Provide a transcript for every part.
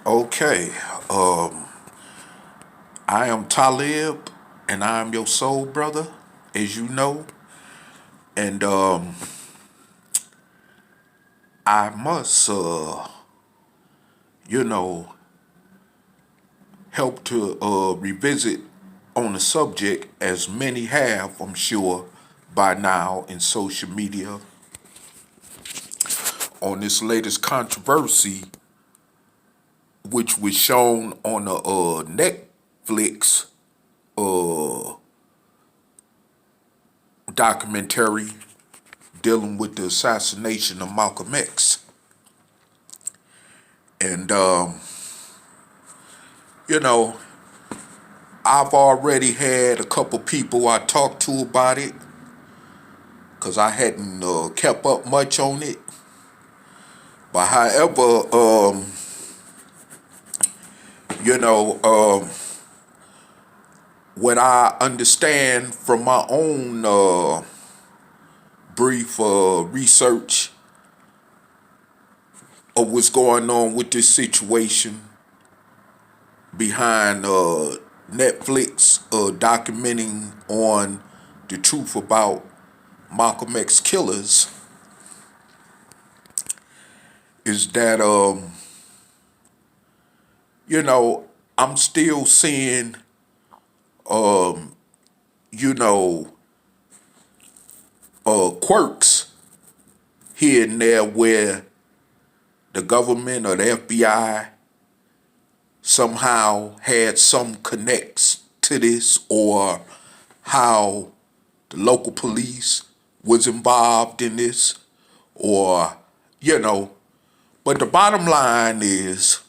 Okay, um, I am Talib, and I am your soul brother, as you know. And I must, you know, help to revisit on the subject, as many have, I'm sure, by now in social media, on this latest controversy, which was shown on the Netflix uh, documentary dealing with the assassination of Malcolm X. And, you know, I've already had a couple people I talked to about it because I hadn't kept up much on it. But however, you know, what I understand from my own brief research of what's going on with this situation behind Netflix documenting on the truth about Malcolm X killers is that you know, I'm still seeing you know quirks here and there where the government or the FBI somehow had some connects to this, or how the local police was involved in this, or you know. But the bottom line is,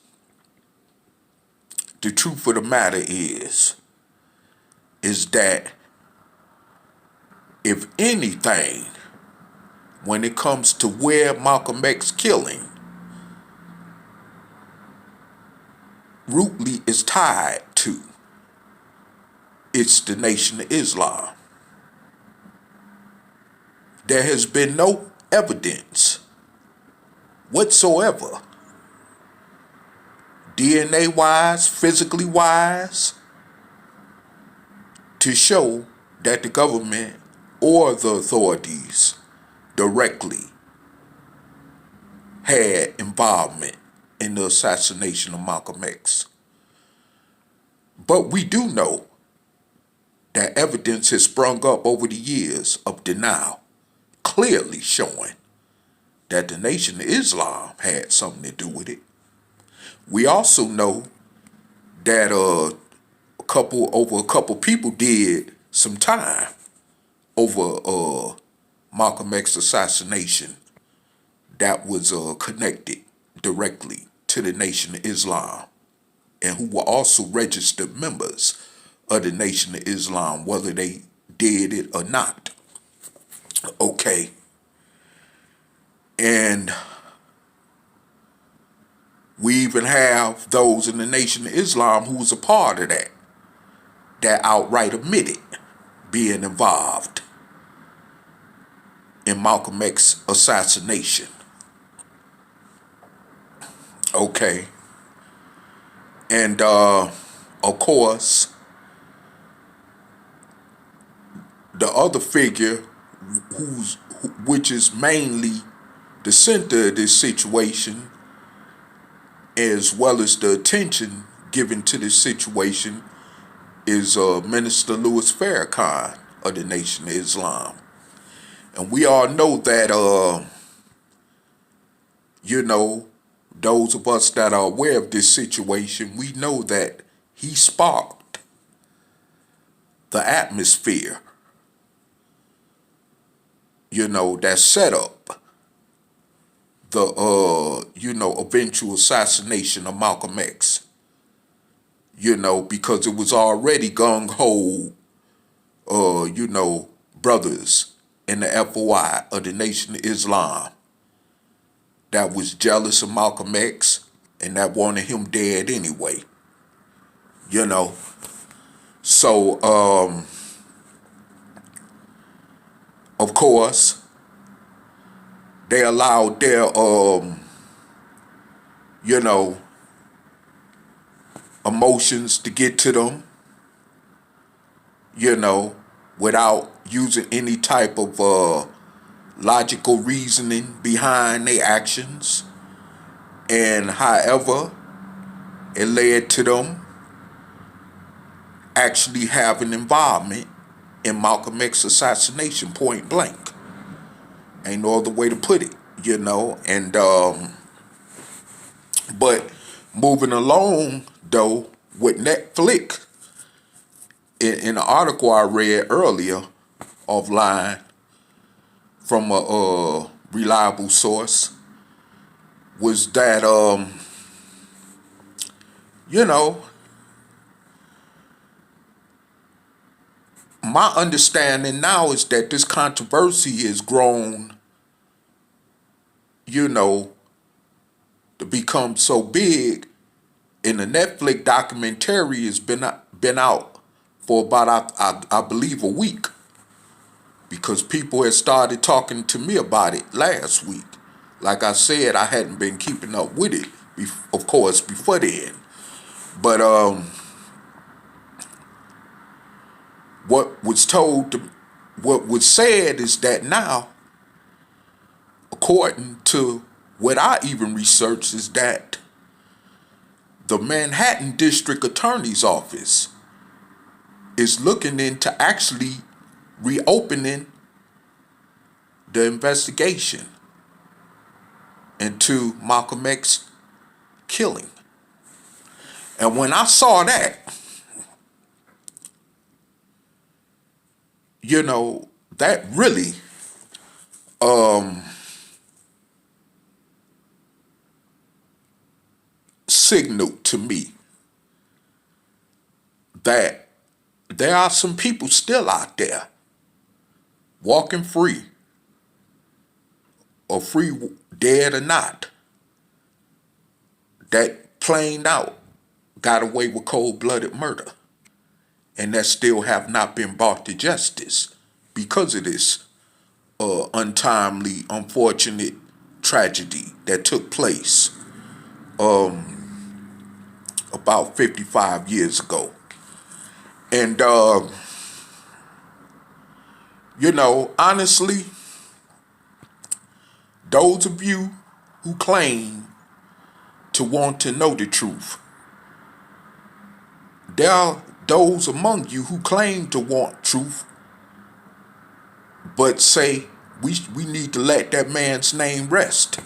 the truth of the matter is that if anything, when it comes to where Malcolm X killing rootly is tied to, it's the Nation of Islam. There has been no evidence whatsoever, DNA wise, physically wise, to show that the government or the authorities directly had involvement in the assassination of Malcolm X. But we do know that evidence has sprung up over the years of denial, clearly showing that the Nation of Islam had something to do with it. We also know that a couple people did some time over Malcolm X assassination that was connected directly to the Nation of Islam, and who were also registered members of the Nation of Islam, whether they did it or not. Okay. And we even have those in the Nation of Islam who was a part of that outright admitted being involved in Malcolm X assassination. Okay. And of course, the other figure who's which is mainly the center of this situation, as well as the attention given to this situation, is Minister Louis Farrakhan of the Nation of Islam. And we all know that, you know, those of us that are aware of this situation, we know that he sparked the atmosphere, you know, that set up the, eventual assassination of Malcolm X. You know, because it was already gung-ho, brothers in the FOI of the Nation of Islam that was jealous of Malcolm X and that wanted him dead anyway. You know, so of course they allowed their you know emotions to get to them, you know, without using any type of logical reasoning behind their actions. And however, it led to them actually having involvement in Malcolm X's assassination, point blank. Ain't no other way to put it, you know. And but moving along though with Netflix, in an article I read earlier offline from a reliable source, was that you know, my understanding now is that this controversy has grown, you know, to become so big, and the Netflix documentary has been out for about I believe a week, because people had started talking to me about it last week. Like I said, I hadn't been keeping up with it, of course, before then. But what was told, what was said is that now, according to what I even researched, is that the Manhattan District Attorney's Office is looking into actually reopening the investigation into Malcolm X killing. And when I saw that, you know, that really signaled to me that there are some people still out there walking free, or free dead or not, that plain out got away with cold-blooded murder, and that still have not been brought to justice because of this untimely, unfortunate tragedy that took place about 55 years ago. And, you know, honestly, those of you who claim to want to know the truth, there are those among you who claim to want truth, but say we need to let that man's name rest.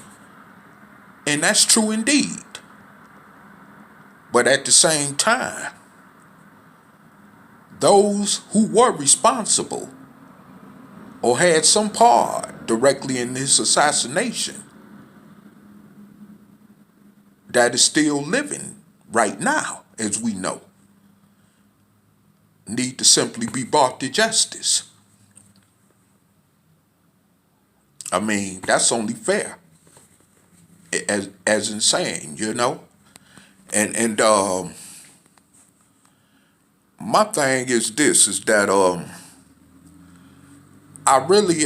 And that's true indeed. But at the same time, those who were responsible or had some part directly in his assassination, that is still living right now, as we know, need to simply be brought to justice. I mean, that's only fair, as in saying, you know. And my thing is this: is that I really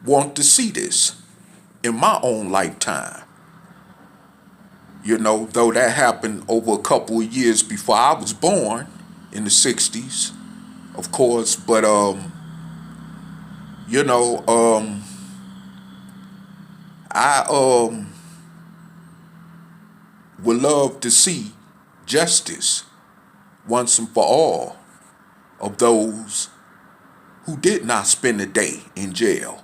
want to see this in my own lifetime. You know, though that happened over a couple of years before I was born, in the '60s, of course. But you know, I would love to see justice once and for all of those who did not spend a day in jail,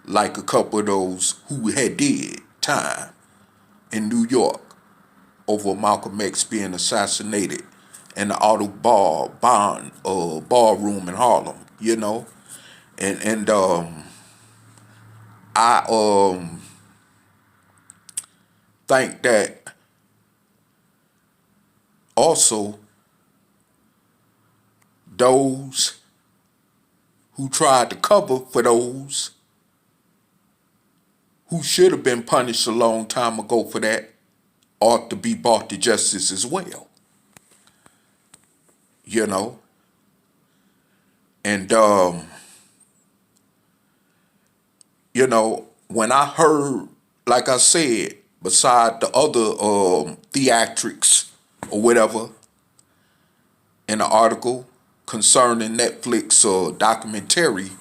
like a couple of those who had did time in New York over Malcolm X being assassinated in the Auto ballroom in Harlem, you know. And I think that also those who tried to cover for those who should have been punished a long time ago for that ought to be brought to justice as well. You know? And, you know, when I heard, like I said, beside the other theatrics or whatever in the article concerning Netflix documentary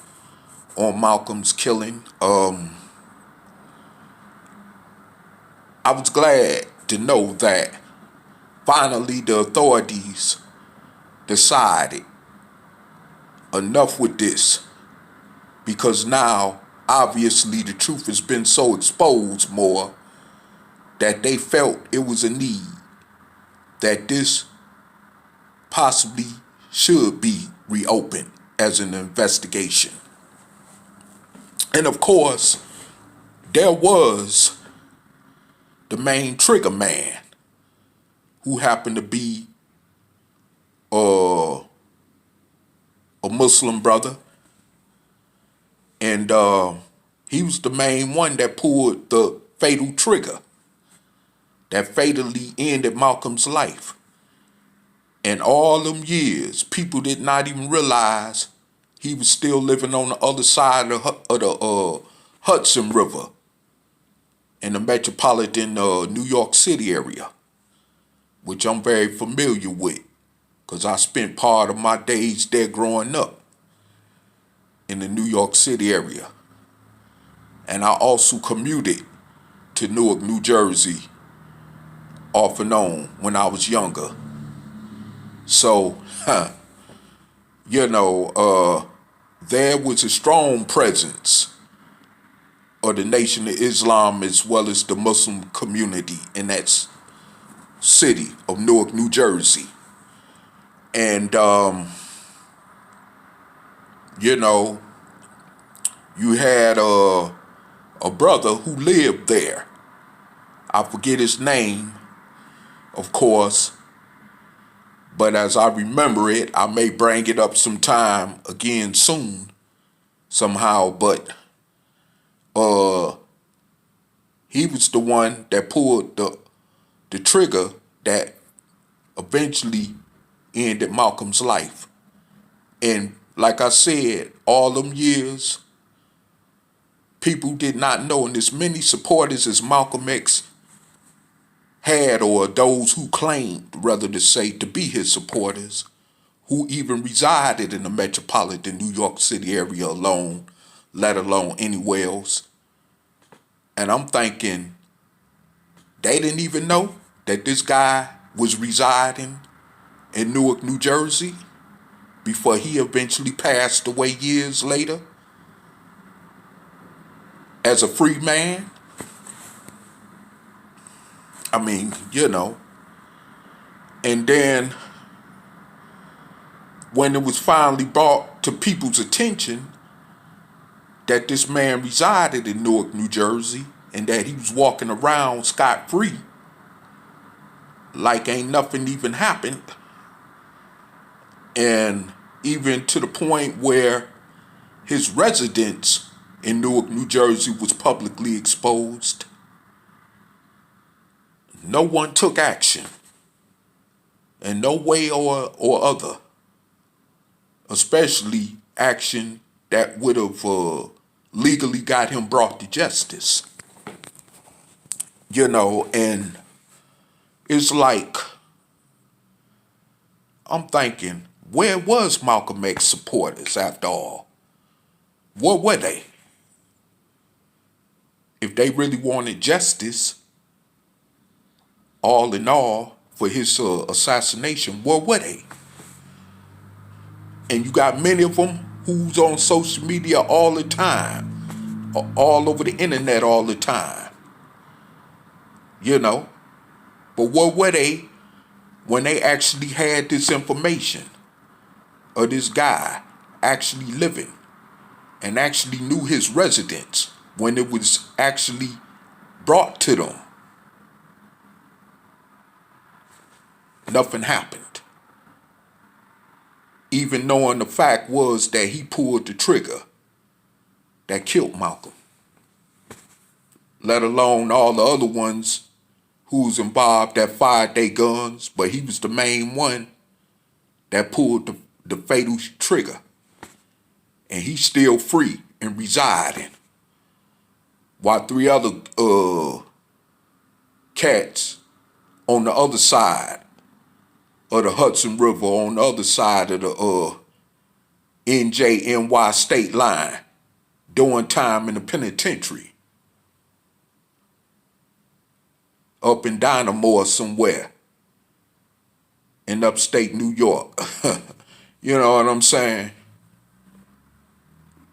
on Malcolm's killing. I was glad to know that finally the authorities decided enough with this, because now obviously the truth has been so exposed more that they felt it was a need that this possibly should be reopened as an investigation. And of course, there was the main trigger man, who happened to be a Muslim brother. And he was the main one that pulled the fatal trigger that fatally ended Malcolm's life. And all them years, people did not even realize he was still living on the other side of the Hudson River in the metropolitan New York City area, which I'm very familiar with because I spent part of my days there growing up in the New York City area. And I also commuted to Newark, New Jersey off and on when I was younger. So, there was a strong presence of the Nation of Islam as well as the Muslim community in that city of Newark, New Jersey. And, you had a brother who lived there. I forget his name, of course, but as I remember it, I may bring it up sometime again soon, somehow. But he was the one that pulled the trigger that eventually ended Malcolm's life. And like I said, all them years, people did not know, and as many supporters as Malcolm X had, or those who claimed, rather to say, to be his supporters, who even resided in the metropolitan New York City area alone, let alone anywhere else. And I'm thinking, they didn't even know that this guy was residing in Newark, New Jersey before he eventually passed away years later as a free man. I mean, and then when it was finally brought to people's attention that this man resided in Newark, New Jersey, and that he was walking around scot-free like ain't nothing even happened, and even to the point where his residence in Newark, New Jersey was publicly exposed, no one took action in no way or other, especially action that would have legally got him brought to justice. And it's like, I'm thinking, where was Malcolm X supporters after all? What were they? If they really wanted justice, all in all, for his assassination, what were they? And you got many of them who's on social media all the time, all over the internet all the time. But what were they when they actually had this information of this guy actually living and actually knew his residence when it was actually brought to them? Nothing happened. Even knowing the fact was that he pulled the trigger that killed Malcolm. Let alone all the other ones who was involved that fired their guns, but he was the main one that pulled the fatal trigger. And he's still free and residing, while three other cats on the other side of the Hudson River, on the other side of the NJNY state line, doing time in the penitentiary up in Dynamo or somewhere in upstate New York. You know what I'm saying?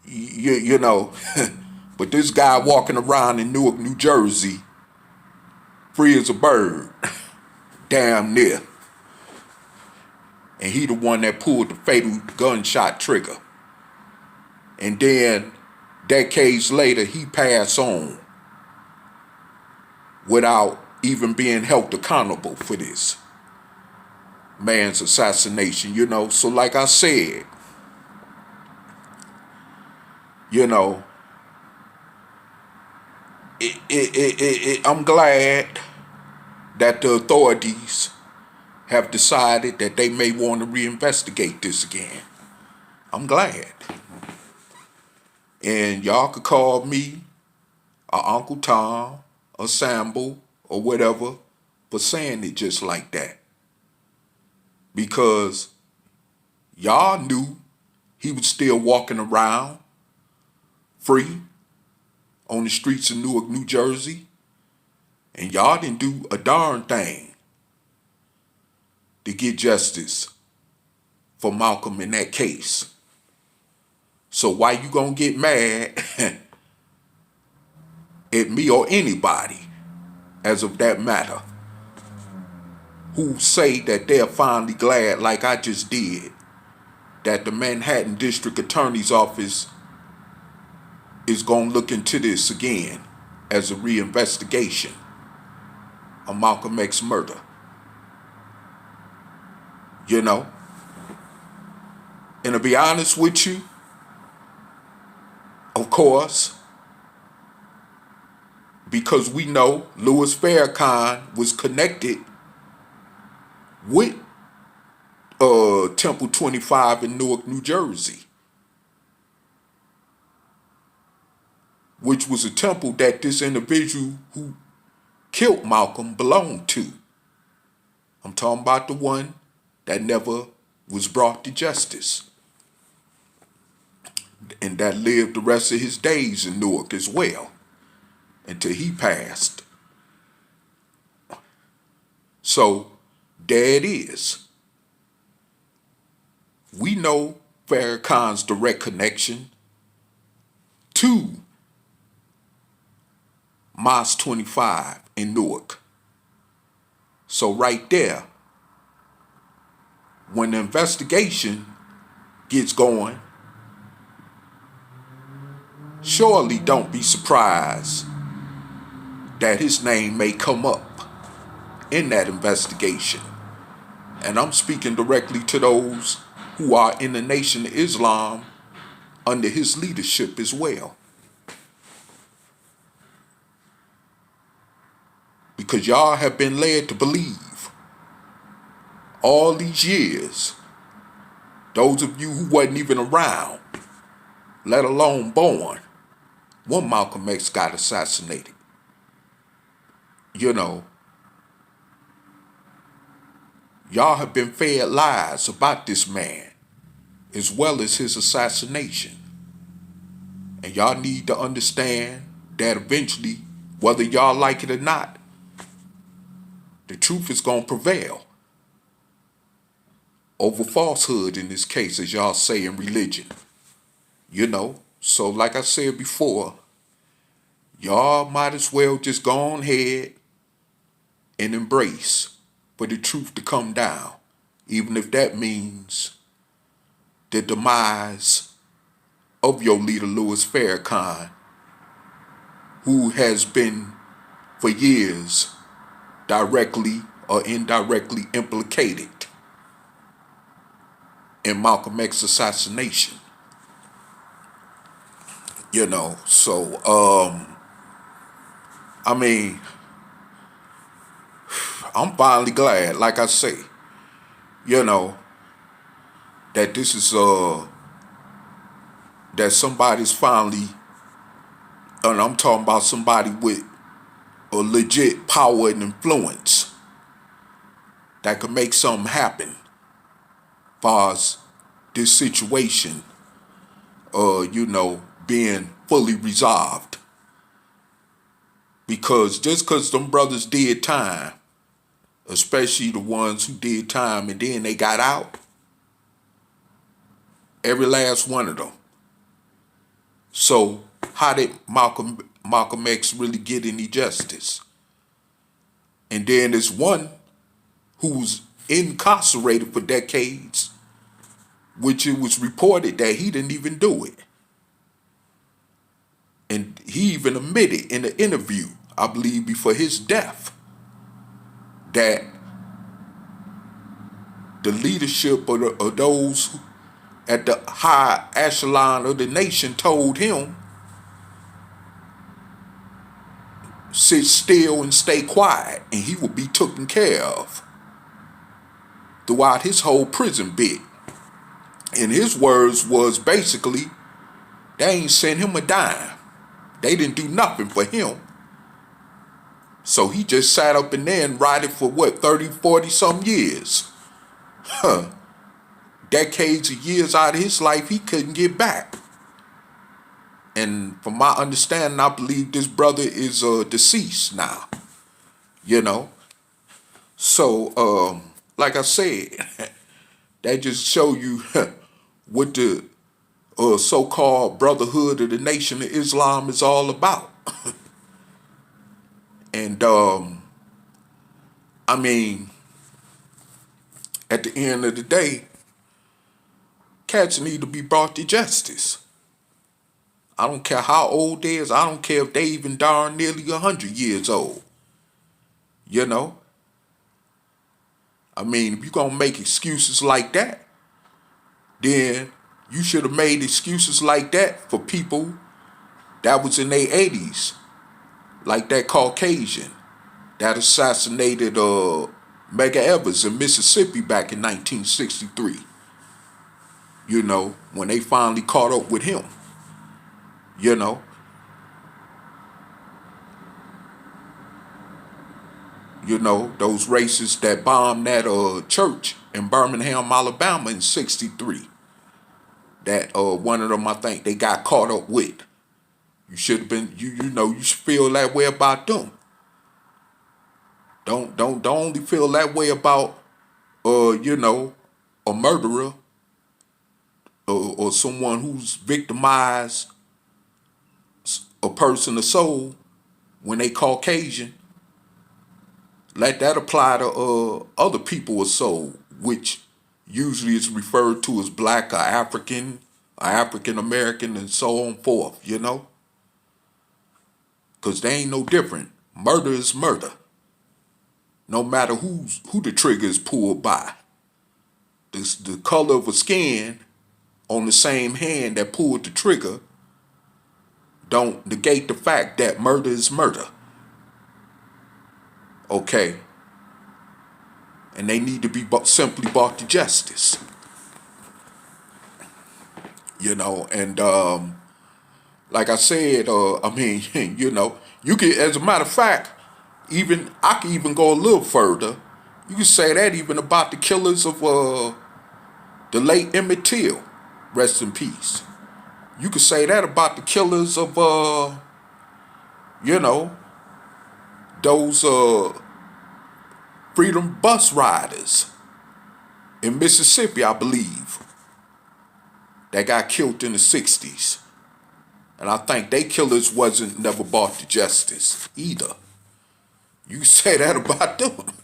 You know, but this guy walking around in Newark, New Jersey, free as a bird, damn near. And he the one that pulled the fatal gunshot trigger. And then decades later, he passed on without even being held accountable for this man's assassination, you know. So like I said, you know, I'm glad that the authorities have decided that they may want to reinvestigate this again. I'm glad. And y'all could call me or Uncle Tom or Sambo or whatever for saying it just like that. Because y'all knew he was still walking around free on the streets of Newark, New Jersey. And y'all didn't do a darn thing to get justice for Malcolm in that case. So why you gonna get mad at me or anybody, as of that matter, who say that they're finally glad, like I just did, that the Manhattan District Attorney's Office is gonna look into this again as a reinvestigation of Malcolm X murder. You know? And to be honest with you, of course, because we know Louis Farrakhan was connected with Temple 25 in Newark, New Jersey, which was a temple that this individual who killed Malcolm belonged to. I'm talking about the one that never was brought to justice and that lived the rest of his days in Newark as well until he passed. So there it is. We know Farrakhan's direct connection to Mosque 25 in Newark. So right there, when the investigation gets going, surely don't be surprised that his name may come up in that investigation. And I'm speaking directly to those who are in the Nation of Islam under his leadership as well. Because y'all have been led to believe all these years, those of you who wasn't even around, let alone born, when Malcolm X got assassinated. You know, y'all have been fed lies about this man, as well as his assassination. And y'all need to understand that eventually, whether y'all like it or not, the truth is going to prevail over falsehood in this case, as y'all say in religion. You know, so like I said before, y'all might as well just go on ahead and embrace for the truth to come down, even if that means the demise of your leader, Louis Farrakhan, who has been for years directly or indirectly implicated in Malcolm X's assassination. You know, so, I mean, I'm finally glad, like I say, you know, that this is, that somebody's finally, and I'm talking about somebody with or legit power and influence that could make something happen as far as this situation, being fully resolved. Because just because them brothers did time, especially the ones who did time and then they got out, every last one of them. So how did Malcolm X really get any justice? And then there's one who's incarcerated for decades, which it was reported that he didn't even do it. And he even admitted in an interview, I believe before his death, that the leadership of those at the high echelon of the nation told him, sit still and stay quiet, and he will be taken care of throughout his whole prison bit. And his words was basically, they ain't sent him a dime. They didn't do nothing for him. So he just sat up in there and rotted for what, 30, 40 some years. Decades of years out of his life he couldn't get back. And from my understanding, I believe this brother is deceased now. So, like I said, that just show you what the so-called Brotherhood of the Nation of Islam is all about. And, at the end of the day, cats need to be brought to justice. I don't care how old they is. I don't care if they even darn nearly 100 years old. If you're going to make excuses like that, then you should have made excuses like that for people that was in their 80s, like that Caucasian that assassinated Medgar Evers in Mississippi back in 1963. When they finally caught up with him. Those racists that bombed that church in Birmingham, Alabama in 63. That one of them, I think, they got caught up with. You should have been, you should feel that way about them. Don't only feel that way about, a murderer or someone who's victimized a person of soul when they Caucasian. Let that apply to other people of soul, which usually is referred to as black or African American, and so on forth, Because they ain't no different. Murder is murder. No matter who the trigger is pulled by. The color of a skin on the same hand that pulled the trigger don't negate the fact that murder is murder. Okay? And they need to be simply brought to justice. And like I said, you can, as a matter of fact, I can even go a little further. You can say that even about the killers of the late Emmett Till, rest in peace. You could say that about the killers of those freedom bus riders in Mississippi, I believe, that got killed in the 60s. And I think they killers wasn't never brought to justice either. You say that about them,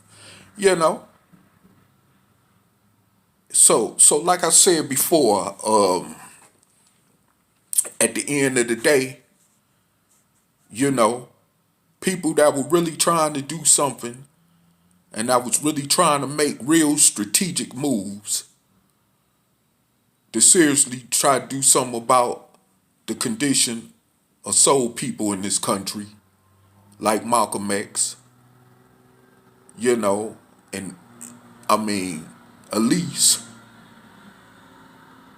So like I said before, at the end of the day, people that were really trying to do something and that was really trying to make real strategic moves to seriously try to do something about the condition of soul people in this country, like Malcolm X, and at least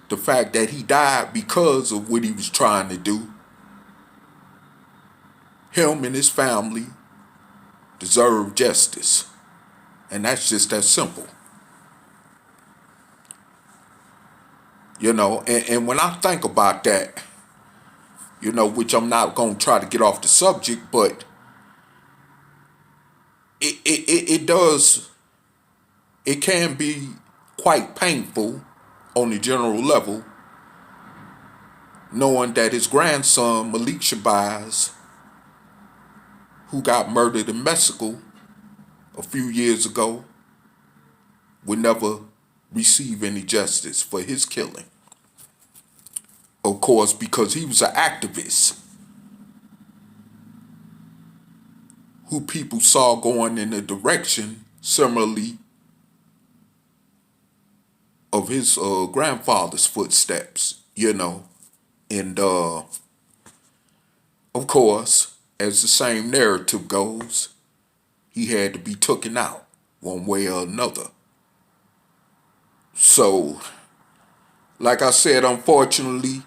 the fact that he died because of what he was trying to do. Him and his family deserve justice. And that's just that simple. And when I think about that, which I'm not going to try to get off the subject, but it does, it can be quite painful on the general level, knowing that his grandson, Malik Shabazz, who got murdered in Mexico a few years ago, would never receive any justice for his killing. Of course, because he was an activist who people saw going in a direction similarly of his grandfather's footsteps, And of course, as the same narrative goes, he had to be taken out one way or another. So, like I said, unfortunately,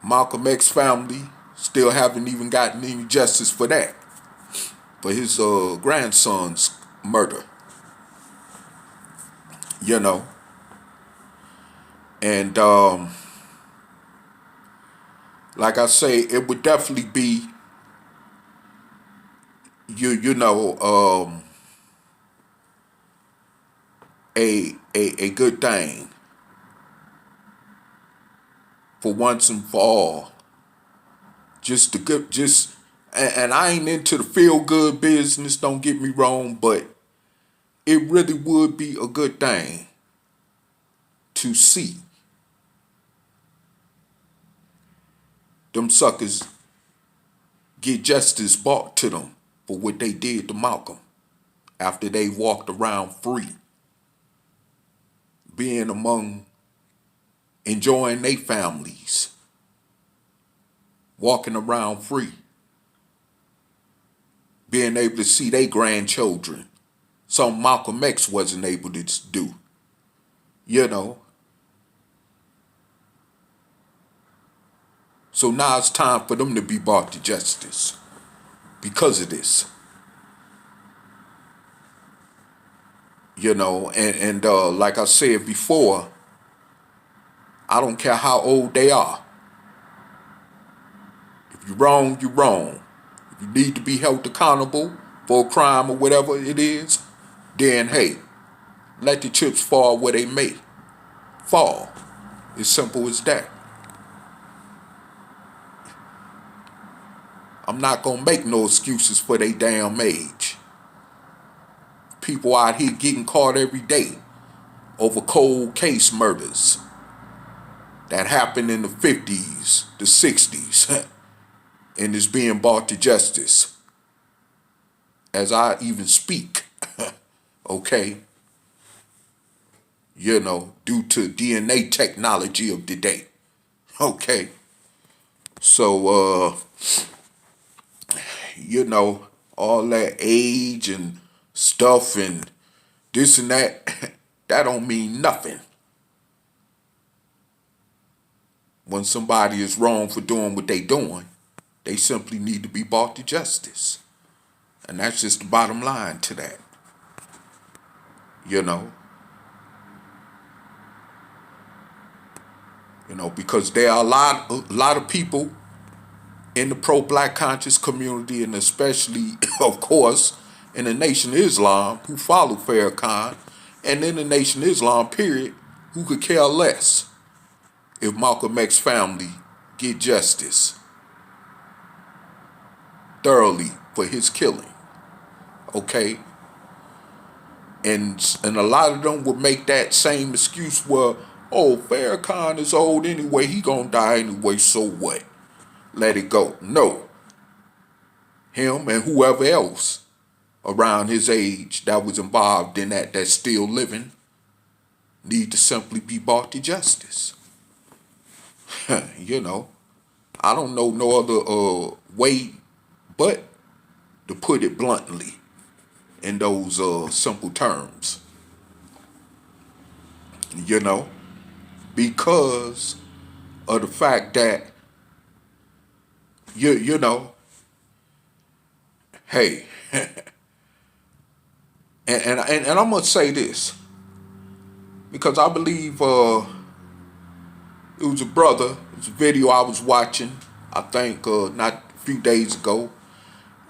Malcolm X family still haven't even gotten any justice for that, for his grandson's murder. And like I say, it would definitely be a good thing for once and for all. And I ain't into the feel good business, don't get me wrong, but it really would be a good thing to see them suckers get justice brought to them for what they did to Malcolm after they walked around free, being among, enjoying their families, walking around free, being able to see their grandchildren, something Malcolm X wasn't able to do. So now it's time for them to be brought to justice because of this. And like I said before, I don't care how old they are. If you're wrong, you're wrong. If you need to be held accountable for a crime or whatever it is, then hey, let the chips fall where they may fall. As simple as that. I'm not gonna make no excuses for their damn age. People out here getting caught every day over cold case murders that happened in the 50s, the 60s, and is being brought to justice as I even speak. Okay? Due to DNA technology of the day. Okay? So, all that age and stuff and this and that, that don't mean nothing. When somebody is wrong for doing what they doing, they simply need to be brought to justice. And that's just the bottom line to that. Because there are a lot of people in the pro-black conscious community, and especially, of course, in the Nation of Islam, who follow Farrakhan, and in the Nation of Islam, period, who could care less if Malcolm X family get justice thoroughly for his killing. Okay? And a lot of them would make that same excuse where, oh, Farrakhan is old anyway, he gonna die anyway, so what? Let it go. No. Him and whoever else around his age that was involved in that's still living need to simply be brought to justice. I don't know no other way but to put it bluntly in those simple terms. Because of the fact that hey, and I'm gonna say this because I believe it was a brother. It was a video I was watching. I think not a few days ago,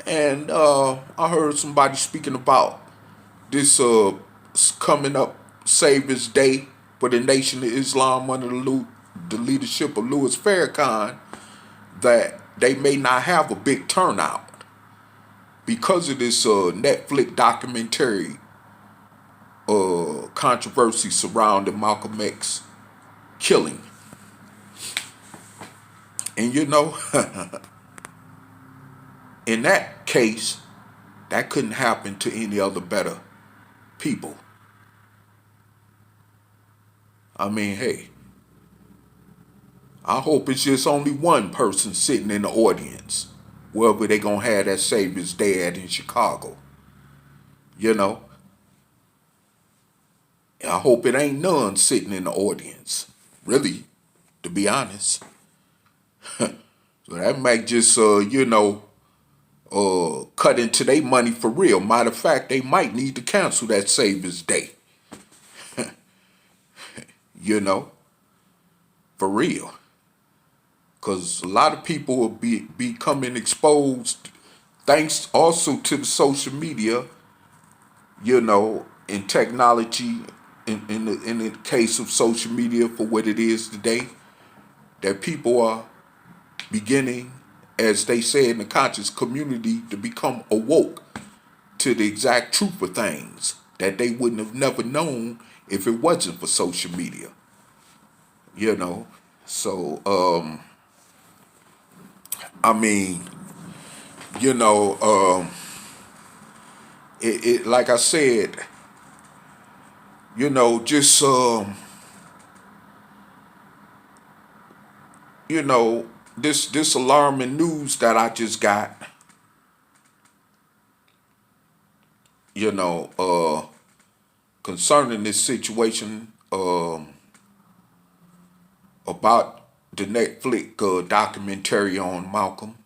and I heard somebody speaking about this coming up Savior's Day for the Nation of Islam under the leadership of Louis Farrakhan, that they may not have a big turnout because of this Netflix documentary controversy surrounding Malcolm X killing. And in that case, that couldn't happen to any other better people. I mean, hey, I hope it's just only one person sitting in the audience, wherever they gonna have that Savior's Day at in Chicago. You know, I hope it ain't none sitting in the audience. Really, to be honest. So that might just, cut into their money for real. Matter of fact, they might need to cancel that Savior's Day. You know, for real. Because a lot of people will be becoming exposed thanks also to the social media, and technology, in the case of social media for what it is today, that people are beginning, as they say in the conscious community, to become awoke to the exact truth of things that they wouldn't have never known if it wasn't for social media. So I mean, it like I said, just this alarming news that I just got, you know, uh concerning this situation about the Netflix documentary on Malcolm,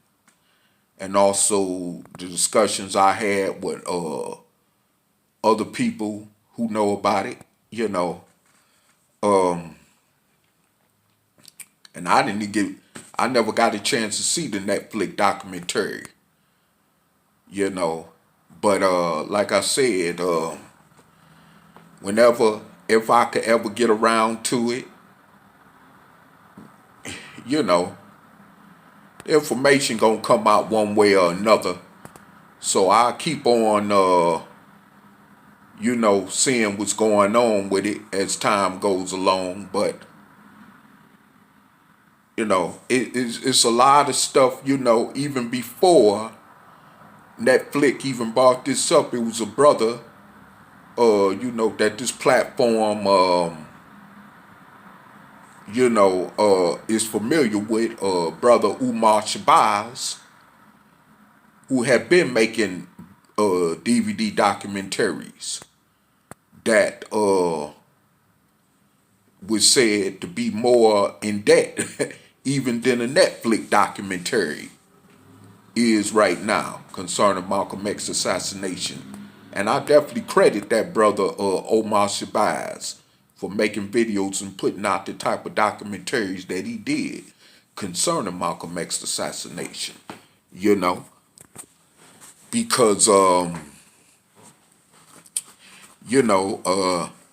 and also the discussions I had with other people who know about it, um, and I never got a chance to see the Netflix documentary, you know, but like I said, whenever, if I could ever get around to it, you know, the information gonna come out one way or another. So I keep on, seeing what's going on with it as time goes along. But it's a lot of stuff. Even before Netflix even brought this up, it was a brother, that this platform, is familiar with, brother Umar Shabazz, who had been making DVD documentaries that was said to be more in depth even than a Netflix documentary is right now concerning Malcolm X assassination. And I definitely credit that brother Omar Shabazz for making videos and putting out the type of documentaries that he did concerning Malcolm X assassination. You know, because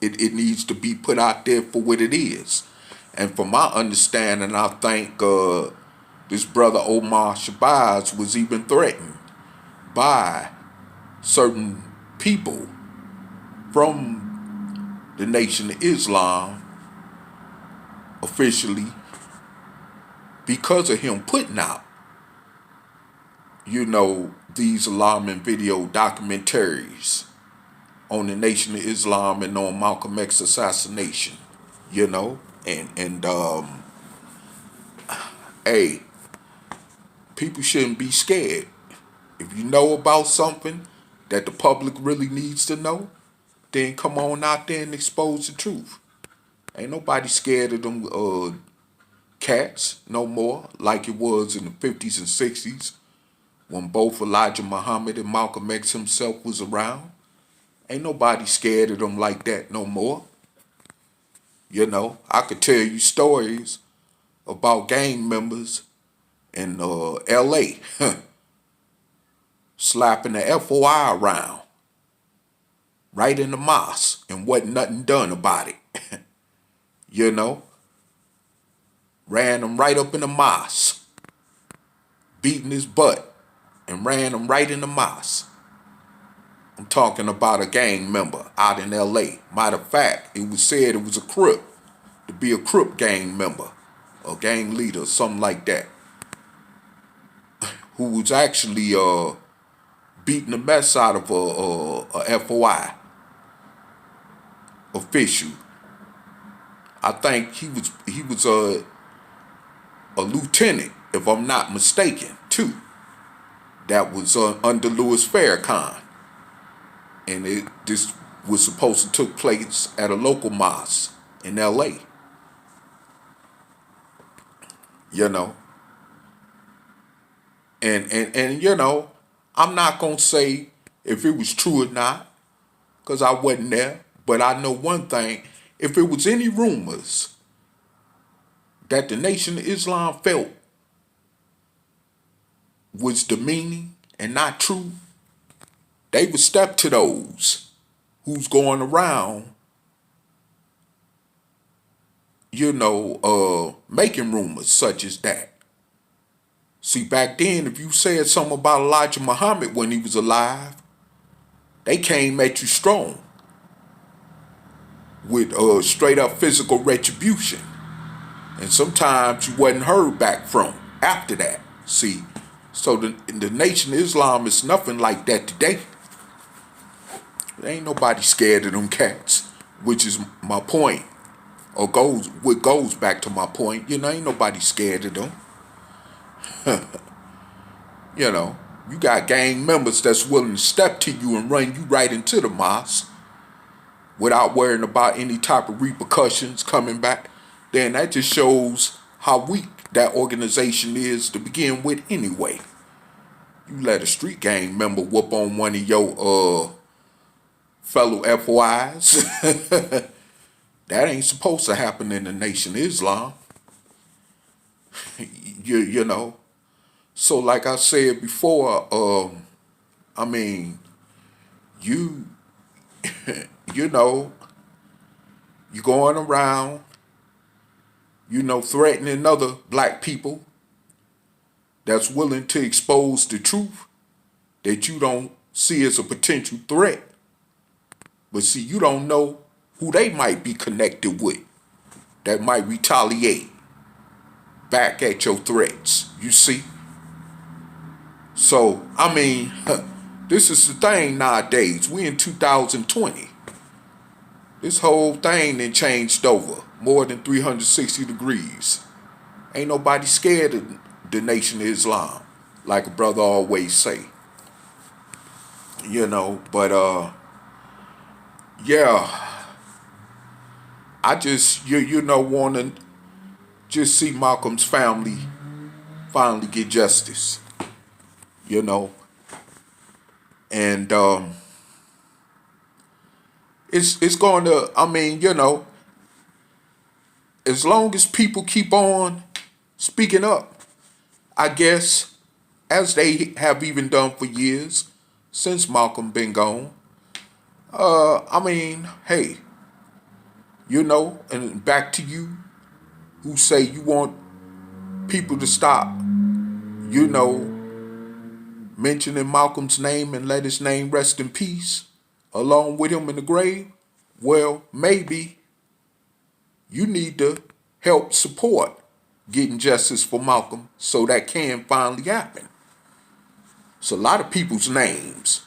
it needs to be put out there for what it is. And from my understanding, I think this brother Omar Shabazz was even threatened by certain people from the Nation of Islam officially because of him putting out, these alarming video documentaries on the Nation of Islam and on Malcolm X assassination, and hey, people shouldn't be scared. If you know about something that the public really needs to know, then come on out there and expose the truth. Ain't nobody scared of them cats no more like it was in the 50s and 60s when both Elijah Muhammad and Malcolm X himself was around. Ain't nobody scared of them like that no more. You know, I could tell you stories about gang members in L.A. slapping the FOI around right in the mosque and wasn't nothing done about it. You know, ran him right up in the mosque, beating his butt, and ran him right in the mosque. I'm talking about a gang member out in L.A. Matter of fact, it was said it was a Crip, to be a Crip gang member, a gang leader, something like that, who was actually beating the mess out of a FOI official. I think he was a lieutenant, if I'm not mistaken, too. That was under Louis Farrakhan, and this was supposed to took place at a local mosque in L.A. You know, and you know, I'm not gonna say if it was true or not, cause I wasn't there. But I know one thing: if it was any rumors that the Nation of Islam felt was demeaning and not true, they would step to those who's going around, you know, making rumors such as that. See, back then, if you said something about Elijah Muhammad when he was alive, they came at you strong with straight up physical retribution. And sometimes you wasn't heard back from after that. See, so the Nation of Islam is nothing like that today. There ain't nobody scared of them cats, which is my point, or what goes back to my point. You know, ain't nobody scared of them. You know, you got gang members that's willing to step to you and run you right into the mosque without worrying about any type of repercussions coming back. Then that just shows how weak that organization is to begin with anyway. You let a street gang member whoop on one of your fellow FOIs. That ain't supposed to happen in the Nation of Islam. You know. So like I said before, I mean, you you know, you going around, you know, threatening other black people that's willing to expose the truth that you don't see as a potential threat. But see, you don't know who they might be connected with that might retaliate back at your threats. You see? So, I mean, this is the thing nowadays. We in 2020. This whole thing then changed over more than 360 degrees. Ain't nobody scared of the Nation of Islam, like a brother always say. You know, but yeah, I just you know want to just see Malcolm's family finally get justice. You know, and it's going to. I mean, you know, as long as people keep on speaking up, I guess, as they have even done for years since Malcolm been gone. I mean, hey, you know, and back to you who say you want people to stop, you know, mentioning Malcolm's name and let his name rest in peace along with him in the grave. Well, maybe you need to help support getting justice for Malcolm so that can finally happen. It's a lot of people's names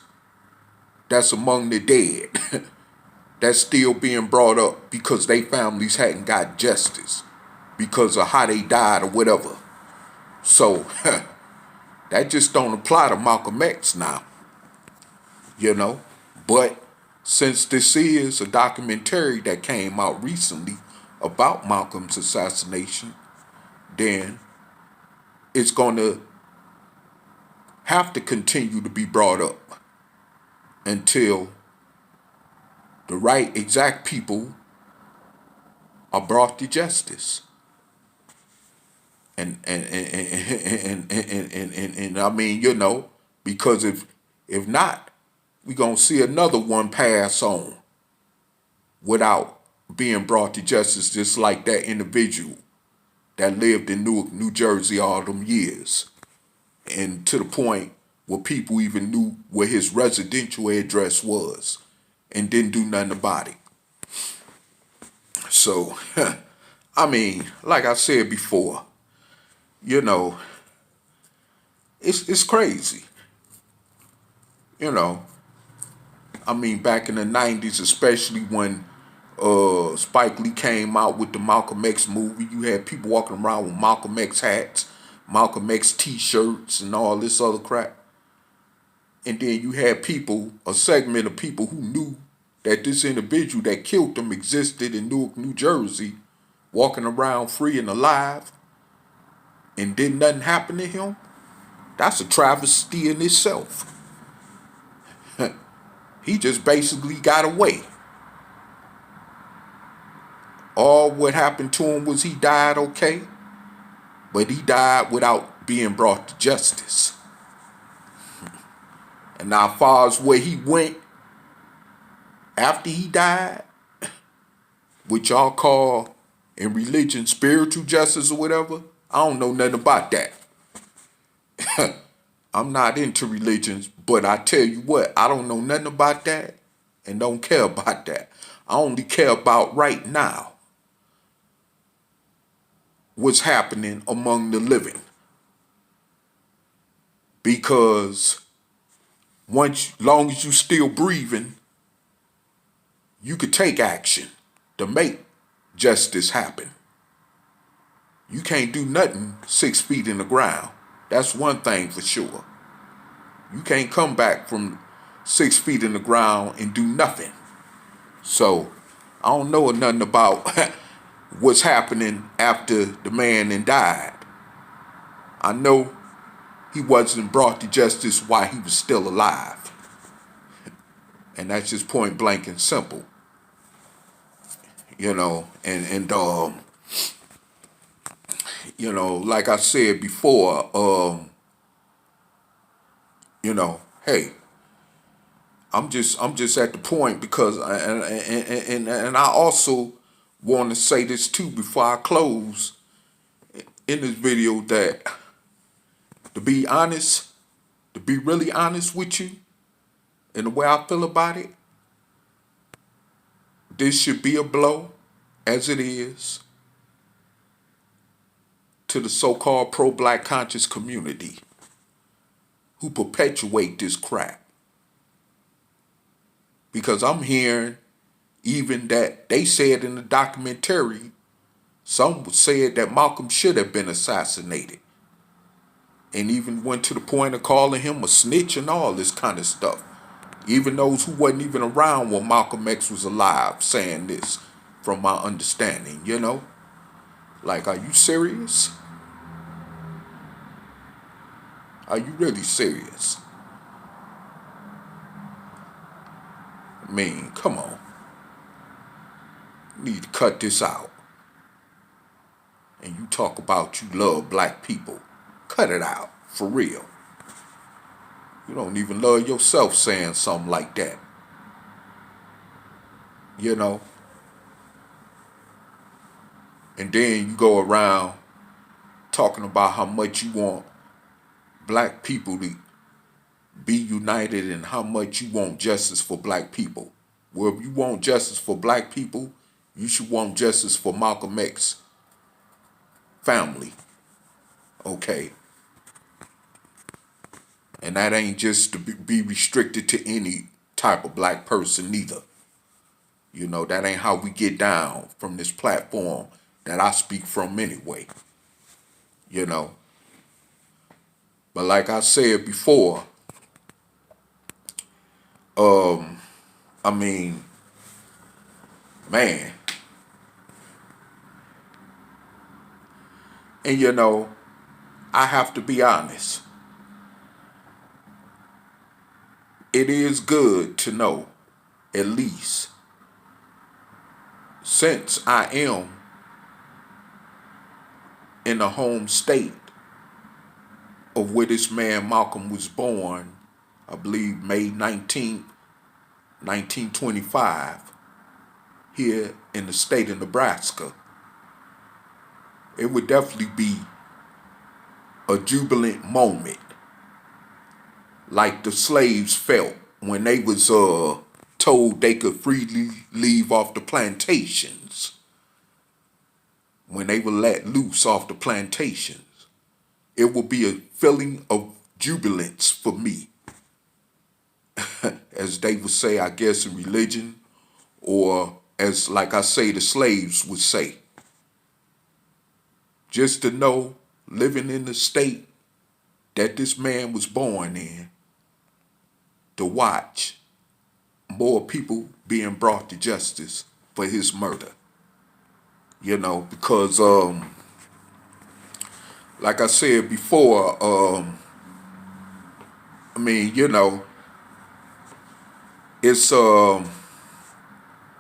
that's among the dead that's still being brought up because they families hadn't got justice because of how they died or whatever. So that just don't apply to Malcolm X now, you know. But since this is a documentary that came out recently about Malcolm's assassination, then it's going to have to continue to be brought up until the right exact people are brought to justice. And I mean, because if not, we're gonna see another one pass on without being brought to justice, just like that individual that lived in Newark, New Jersey all them years. And to the point where people even knew where his residential address was and didn't do nothing about it. So, I mean, like I said before, it's crazy. I mean, back in the 90s, especially when Spike Lee came out with the Malcolm X movie, you had people walking around with Malcolm X hats, Malcolm X t-shirts, and all this other crap. And then you had people, a segment of people who knew that this individual that killed them existed in Newark, New Jersey, walking around free and alive, and didn't nothing happen to him. That's a travesty in itself. He just basically got away. All what happened to him was he died okay, but he died without being brought to justice. And now, as far as where he went after he died, which y'all call in religion spiritual justice or whatever, I don't know nothing about that. I'm not into religions, but I tell you what, I don't know nothing about that and don't care about that. I only care about right now what's happening among the living. Because long as you still breathing, you could take action to make justice happen. You can't do nothing 6 feet in the ground. That's one thing for sure. You can't come back from 6 feet in the ground and do nothing. So I don't know nothing about what's happening after the man then died. I know he wasn't brought to justice while he was still alive. And that's just point blank and simple. Like I said before, hey, I'm just at the point because and I also want to say this too before I close in this video, that to be honest, to be really honest with you, and the way I feel about it, this should be a blow, as it is, to the so-called pro-black conscious community who perpetuate this crap. Because I'm hearing even that they said in the documentary, some said that Malcolm should have been assassinated. And even went to the point of calling him a snitch and all this kind of stuff. Even those who wasn't even around when Malcolm X was alive saying this, from my understanding, Like, are you serious? Are you really serious? I mean, come on. You need to cut this out. And you talk about you love black people. Cut it out, for real. You don't even love yourself saying something like that. And then you go around talking about how much you want black people to be united and how much you want justice for black people. Well, if you want justice for black people, you should want justice for Malcolm X family. Okay? And that ain't just to be restricted to any type of black person neither. That ain't how we get down from this platform that I speak from anyway. But like I said before, I mean, man. And I have to be honest. it is good to know, at least, since I am in the home state of where this man Malcolm was born, I believe May 19th, 1925, here in the state of Nebraska, it would definitely be a jubilant moment like the slaves felt when they was told they could freely leave off the plantations, when they were let loose off the plantations. It will be a feeling of jubilance for me, as they would say, I guess, in religion, or as, like I say, the slaves would say. Just to know, living in the state that this man was born in, to watch more people being brought to justice for his murder. Because, like I said before, I mean, it's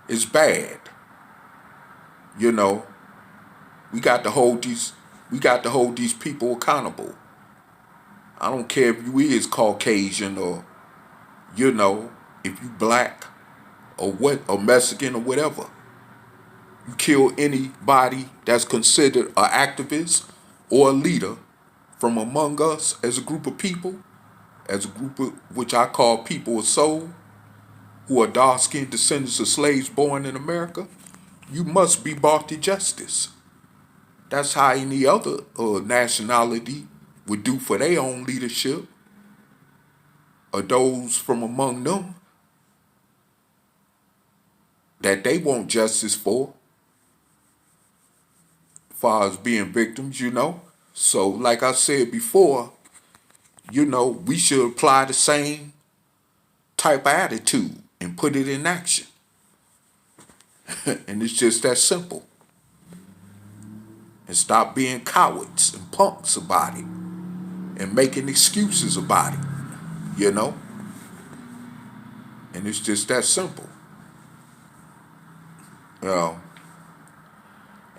it's bad. You know, we got to hold these people accountable. I don't care if you is Caucasian or, if you black or what, or Mexican or whatever. You kill anybody that's considered an activist or a leader from among us as a group of people, as a group of which I call people of soul, who are dark-skinned descendants of slaves born in America, you must be brought to justice. That's how any other nationality would do for their own leadership, or those from among them that they want justice for, as far as being victims, So, like I said before, we should apply the same type of attitude and put it in action. And it's just that simple. And stop being cowards and punks about it and making excuses about it, And it's just that simple.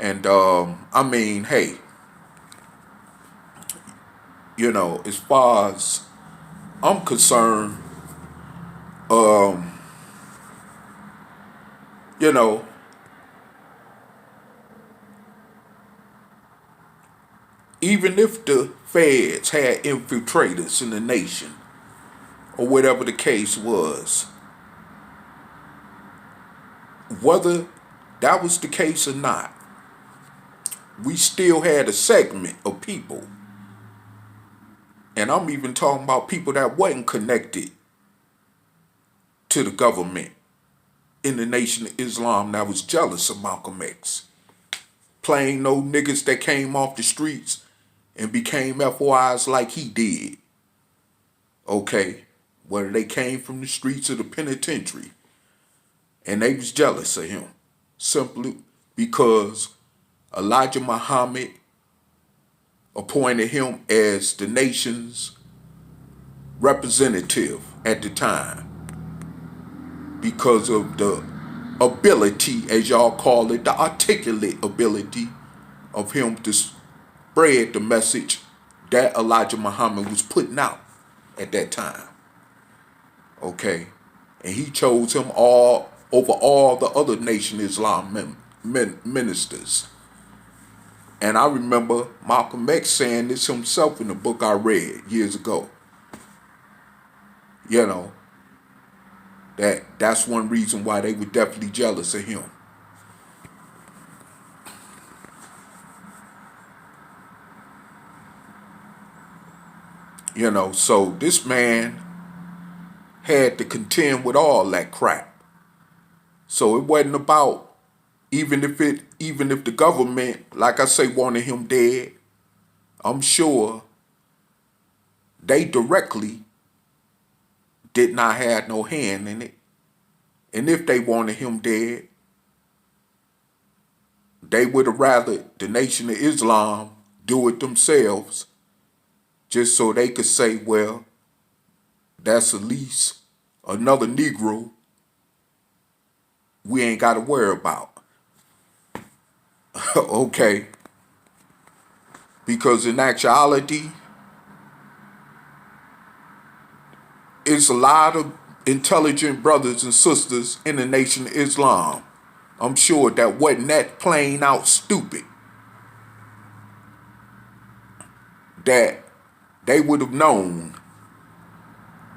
And I mean, hey, as far as I'm concerned, you know, even if the feds had infiltrators in the nation, or whatever the case was, whether that was the case or not, we still had a segment of people, and I'm even talking about people that wasn't connected to the government in the Nation of Islam, that was jealous of Malcolm X. Plain no niggas that came off the streets and became FOIs like he did. Okay, whether they came from the streets of the penitentiary, and they was jealous of him, simply because Elijah Muhammad appointed him as the nation's representative at the time, because of the ability, as y'all call it, the articulate ability of him to spread the message that Elijah Muhammad was putting out at that time. Okay, and he chose him all over all the other Nation Islam ministers. And I remember Malcolm X saying this himself in the book I read years ago. That's one reason why they were definitely jealous of him. So this man had to contend with all that crap. So it wasn't about, even if the government, like I say, wanted him dead, I'm sure they directly did not have no hand in it. And if they wanted him dead, they would have rather the Nation of Islam do it themselves, just so they could say, well, that's at least another Negro we ain't got to worry about. Okay? Because in actuality, it's a lot of intelligent brothers and sisters in the Nation of Islam. I'm sure that wasn't that plain out stupid that they would have known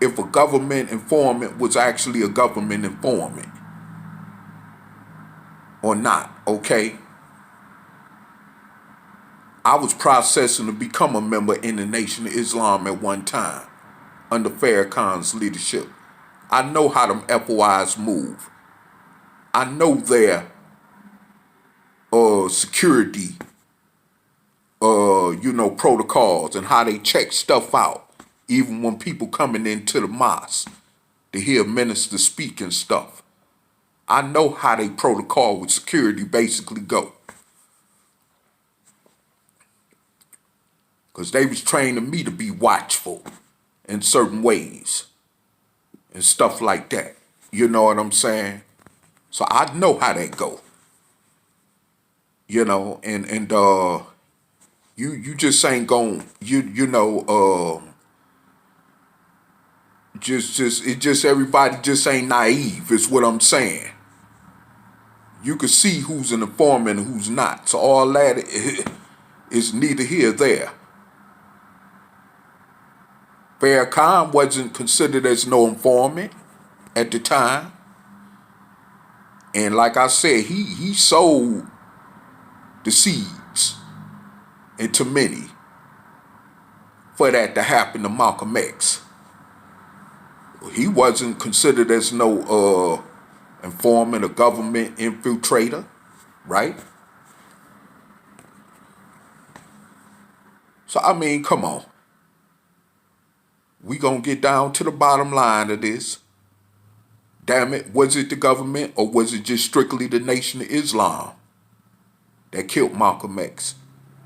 if a government informant was actually a government informant or not, okay? I was processing to become a member in the Nation of Islam at one time under Farrakhan's leadership. I know how them FOIs move. I know their security, protocols and how they check stuff out, even when people coming into the mosque to hear ministers speak and stuff. I know how they protocol with security basically go. Because they was training me to be watchful in certain ways and stuff like that. You know what I'm saying? So I know how that go. You know, and you just ain't gon' just everybody just ain't naive is what I'm saying. You can see who's an informant and who's not. So all that is neither here nor there. Farrakhan wasn't considered as no informant at the time. And like I said, he sold the seeds into many for that to happen to Malcolm X. He wasn't considered as no informant or government infiltrator, right? So I mean, come on. We gonna get down to the bottom line of this. Damn it, was it the government or was it just strictly the Nation of Islam that killed Malcolm X?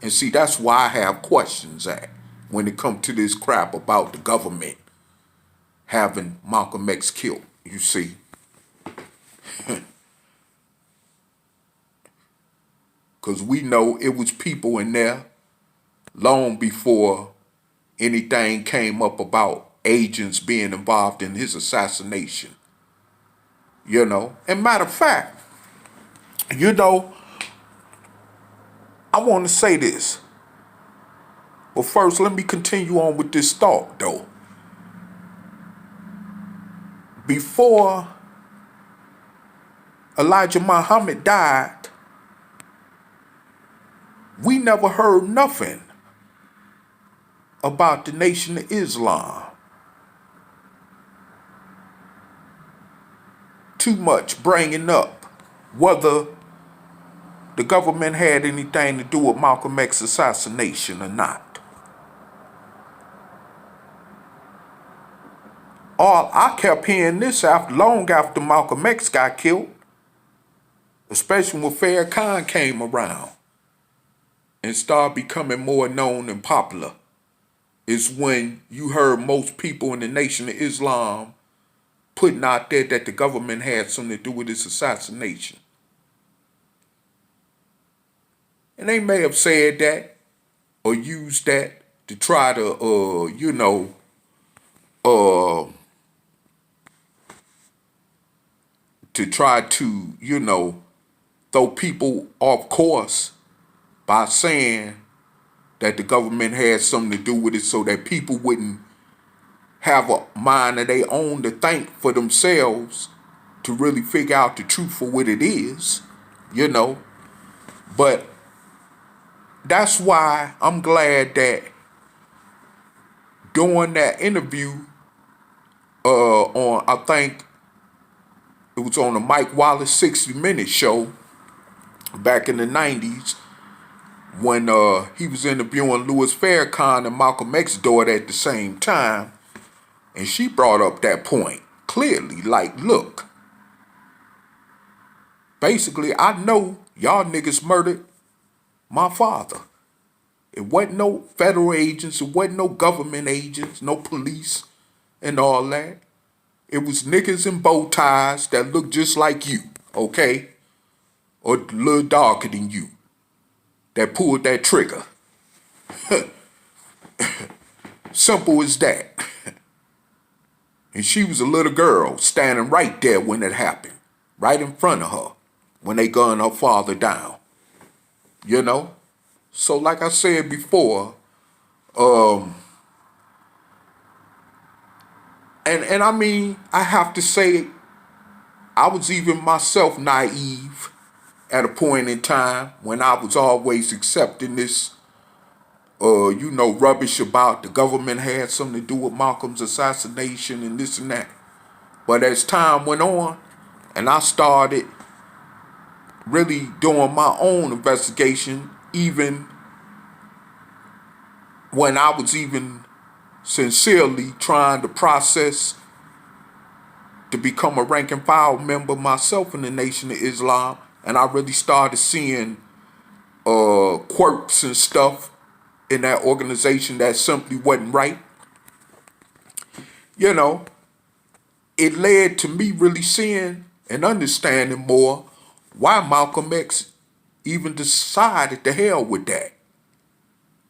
And see, that's why I have questions at when it comes to this crap about the government having Malcolm X killed, you see. Because we know it was people in there long before anything came up about agents being involved in his assassination. You know, and matter of fact, you know, I want to say this. But first, let me continue on with this thought, though. Before Elijah Muhammad died, we never heard nothing about the Nation of Islam. Too much bringing up whether the government had anything to do with Malcolm X's assassination or not. All I kept hearing this long after Malcolm X got killed, especially when Farrakhan came around and started becoming more known and popular, is when you heard most people in the Nation of Islam putting out there that the government had something to do with his assassination. And they may have said that or used that to try to, throw people off course by saying that the government had something to do with it so that people wouldn't have a mind of their own to think for themselves to really figure out the truth for what it is, you know. But that's why I'm glad that during that interview on, I think it was on the Mike Wallace 60 Minutes show back in the 90s, when he was interviewing Louis Farrakhan and Malcolm X's daughter at the same time, and she brought up that point clearly, like, look, basically, I know y'all niggas murdered my father. It wasn't no federal agents, it wasn't no government agents, no police and all that. it was niggas in bow ties that looked just like you, okay? Or a little darker than you that pulled that trigger. Simple as that. And she was a little girl standing right there when it happened, right in front of her, when they gunned her father down. You know? So like I said before, and I mean, I have to say, I was even myself naive at a point in time when I was always accepting this, rubbish about the government had something to do with Malcolm's assassination and this and that. But as time went on, and I started really doing my own investigation, even when I was even sincerely trying to process to become a rank and file member myself in the Nation of Islam, and I really started seeing quirks and stuff in that organization that simply wasn't right. You know, it led to me really seeing and understanding more why Malcolm X even decided to hell with that.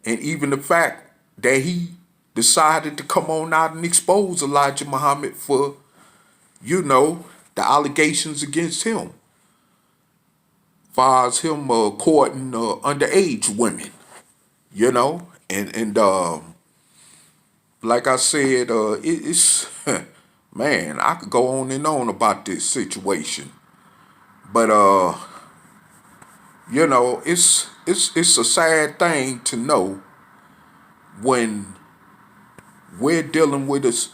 And even the fact that he decided to come on out and expose Elijah Muhammad for, the allegations against him. As far as him courting underage women, and like I said, it's man, I could go on and on about this situation, but it's a sad thing to know when we're dealing with a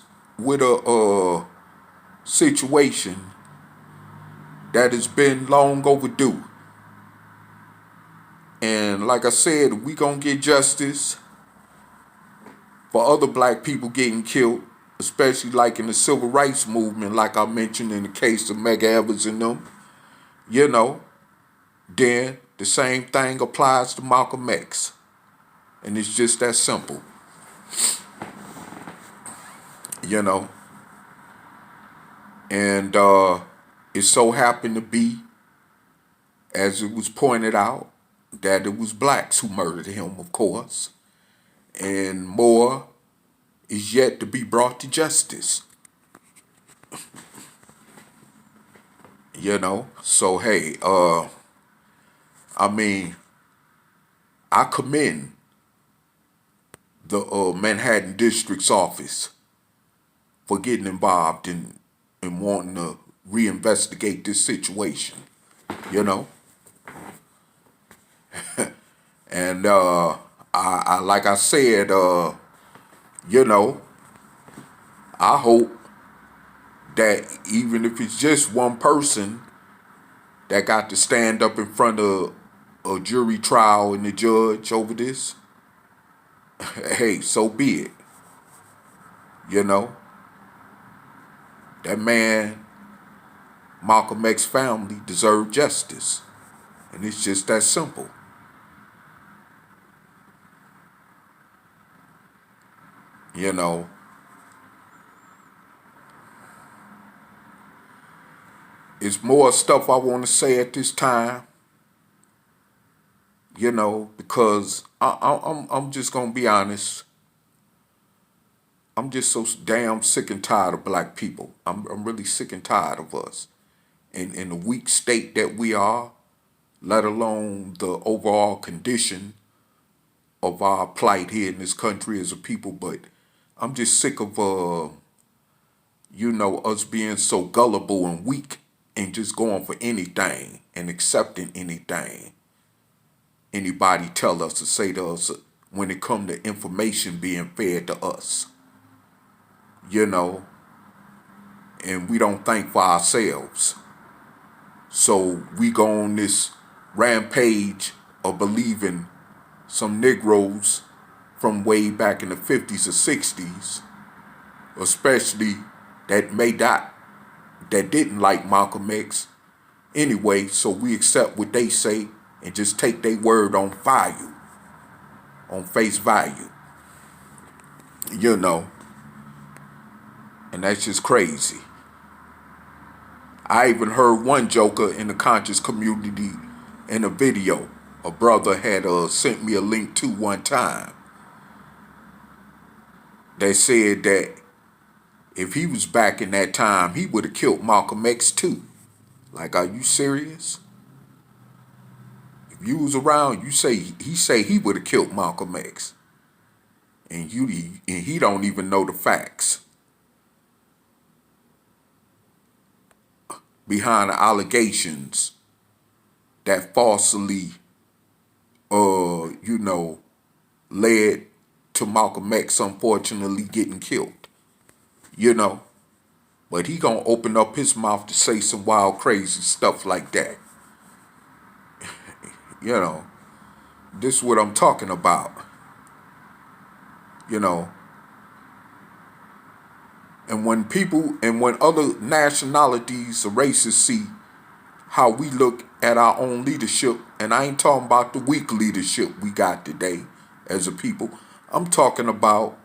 situation that has been long overdue. And like I said, we gonna get justice for other black people getting killed, especially like in the civil rights movement, like I mentioned in the case of Medgar Evers and them, then the same thing applies to Malcolm X. And it's just that simple. And it so happened to be, as it was pointed out, that it was blacks who murdered him, of course. And more is yet to be brought to justice. So hey, I mean, I commend the Manhattan District's office for getting involved in wanting to reinvestigate this situation, and I like I said, I hope that even if it's just one person that got to stand up in front of a jury trial and the judge over this, hey, so be it. That man, Malcolm X family, deserved justice. And it's just that simple. It's more stuff I want to say at this time, because I'm just gonna be honest. I'm just so damn sick and tired of black people. I'm really sick and tired of us in the weak state that we are, let alone the overall condition of our plight here in this country as a people. But I'm just sick of us being so gullible and weak and just going for anything and accepting anything anybody tell us to say to us when it come to information being fed to us. And we don't think for ourselves. So we go on this rampage of believing some Negroes from way back in the 50s or 60s, especially that didn't like Malcolm X anyway, so we accept what they say and just take their word on face value. And that's just crazy. I even heard one joker in the conscious community in a video. A brother had sent me a link to one time that said that if he was back in that time, he would have killed Malcolm X too. Like, are you serious? If you was around, he say he would have killed Malcolm X, and he don't even know the facts behind the allegations that falsely, led to Malcolm X unfortunately getting killed. But he gonna open up his mouth to say some wild, crazy stuff like that. You know, this is what I'm talking about. And when other nationalities or races see how we look at our own leadership, and I ain't talking about the weak leadership we got today as a people, I'm talking about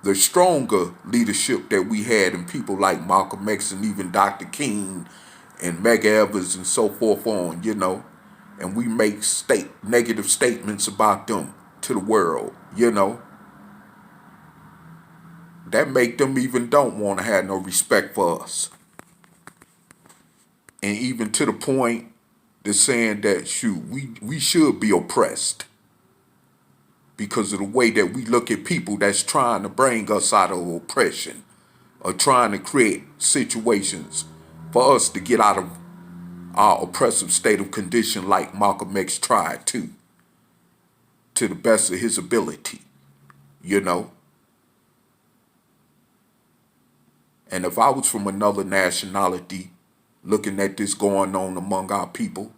the stronger leadership that we had in people like Malcolm X and even Dr. King and Medgar Evers and so forth on, and we make negative statements about them to the world, that make them even don't want to have no respect for us. And even to the point they're saying that, we should be oppressed because of the way that we look at people that's trying to bring us out of oppression or trying to create situations for us to get out of our oppressive state of condition like Malcolm X tried to the best of his ability, And if I was from another nationality looking at this going on among our people,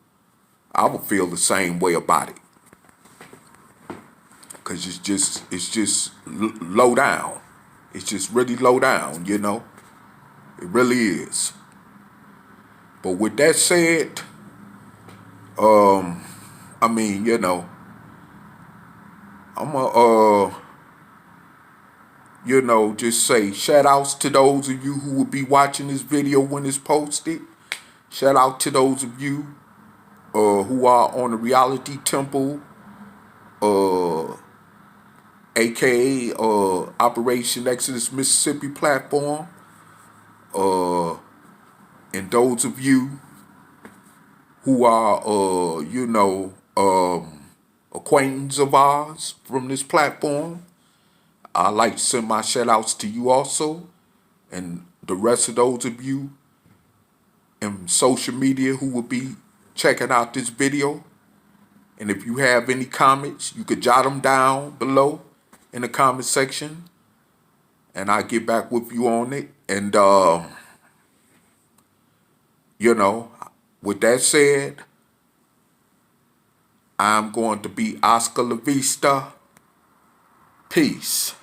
I would feel the same way about it. Because it's just low down. It's just really low down, It really is. But with that said, I'm just say shout outs to those of you who will be watching this video when it's posted. Shout out to those of you who are on the Reality Temple, aka Operation Exodus Mississippi platform. And those of you who are, acquaintance of ours from this platform, I'd like to send my shout outs to you also. And the rest of those of you in social media who will be checking out this video. And if you have any comments, you could jot them down below in the comment section. And I'll get back with you on it. And, with that said, I'm going to be Oscar La Vista. Peace.